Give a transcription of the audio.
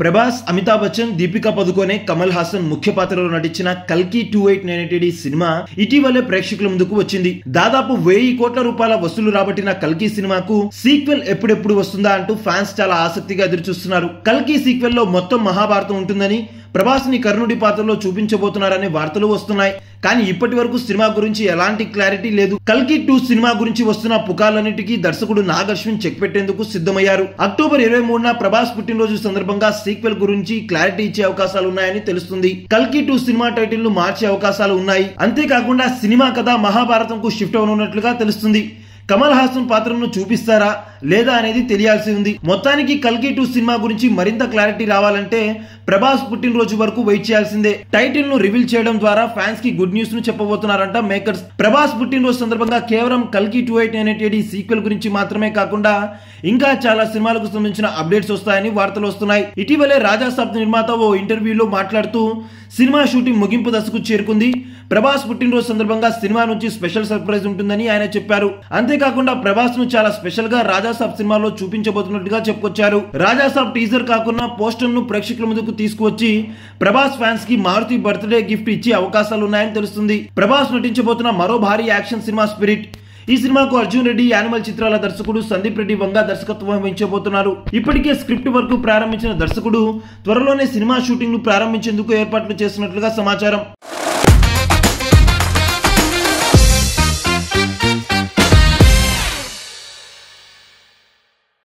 ప్రభాస్, అమితాబ్ బచ్చన్, దీపికా పదుకోనే, కమల్ హాసన్ ముఖ్య పాత్రలో నటించిన కల్కి 2898 సినిమా ఇటీవలే ప్రేక్షకుల ముందుకు వచ్చింది. దాదాపు 1000 కోట్ల రూపాయల వసూలు రాబట్టిన కల్కి సినిమాకు సీక్వెల్ ఎప్పుడెప్పుడు వస్తుందా అంటూ ఫ్యాన్స్ చాలా ఆసక్తిగా ఎదురుచూస్తున్నారు. కల్కి సీక్వెల్ లో మొత్తం మహాభారతం ఉంటుందని, ప్రభాస్ ని కర్ణుడి పాత్రలో చూపించబోతున్నారనే వార్తలు వస్తున్నాయి. కానీ ఇప్పటి వరకు సినిమా గురించి ఎలాంటి క్లారిటీ లేదు. కల్కి 2 సినిమా గురించి వస్తున్న పుకార్లన్నిటికీ దర్శకుడు నాగ్ అశ్విన్ చెక్ పెట్టేందుకు సిద్ధమయ్యారు. అక్టోబర్ 23న ప్రభాస్ పుట్టినరోజు సందర్భంగా సీక్వెల్ గురించి క్లారిటీ ఇచ్చే అవకాశాలు ఉన్నాయని తెలుస్తుంది. కల్కి 2 సినిమా టైటిల్ ను మార్చే అవకాశాలు ఉన్నాయి. అంతేకాకుండా సినిమా కథ మహాభారతం కు షిఫ్ట్ అవనున్నట్లుగా తెలుస్తుంది. కమల్ హాసన్ పాత్రను చూపిస్తారా లేదా అనేది తెలియాల్సి ఉంది. మొత్తానికి కల్కి 2 సినిమా గురించి మరింత క్లారిటీ రావాలంటే ప్రభాస్ పుట్టినరోజు వరకు వెయిట్ చేయాల్సిందే. టైటిల్ ను రివీల్ చేయడం ద్వారా ఫ్యాన్స్ కి గుడ్ న్యూస్ ను చెప్పబోతున్నారంట మేకర్స్. ప్రభాస్ పుట్టినరోజు సందర్భంగా కేవలం కల్కి 2898 సీక్వెల్ గురించి మాత్రమే కాకుండా ఇంకా చాలా సినిమాలకు సంబంధించిన అప్డేట్స్ వస్తాయని వార్తలు వస్తున్నాయి. ఇటీవలే రాజా సాబ్ నిర్మాత ఓ ఇంటర్వ్యూలో మాట్లాడుతూ సినిమా షూటింగ్ ముగింపు దశకు చేరుకుంది. ప్రభాస్ పుట్టినరోజు సందర్భంగా సినిమా నుంచి స్పెషల్ సర్ప్రైజ్ ఉంటుందని ఆయన చెప్పారు. అంతేకాకుండా ప్రభాస్ ను చాలా స్పెషల్ గా రాజాసాబ్ సినిమాలో చూపించబోతున్నట్టుగా చెప్పుకొచ్చారు. రాజాసాబ్ టీజర్ కాకుండా పోస్టర్ ను ప్రేక్షకుల ముందుకు తీసుకువచ్చి ప్రభాస్ ఫ్యాన్స్ కి మారుతి బర్త్డే గిఫ్ట్ ఇచ్చే అవకాశాలు ఉన్నాయని తెలుస్తుంది. ప్రభాస్ నటించబోతున్న మరో భారీ యాక్షన్ సినిమా స్పిరిట్. ఈ సినిమాకు అర్జున్ రెడ్డి, యానిమల్ చిత్రాల దర్శకుడు సందీప్ రెడ్డి వంగా దర్శకత్వం వహించబోతున్నారు. ఇప్పటికే స్క్రిప్ట్ వర్క్ ప్రారంభించిన దర్శకుడు త్వరలోనే సినిమా షూటింగ్ ను ప్రారంభించేందుకు ఏర్పాట్లు చేస్తున్నట్లుగా సమాచారం.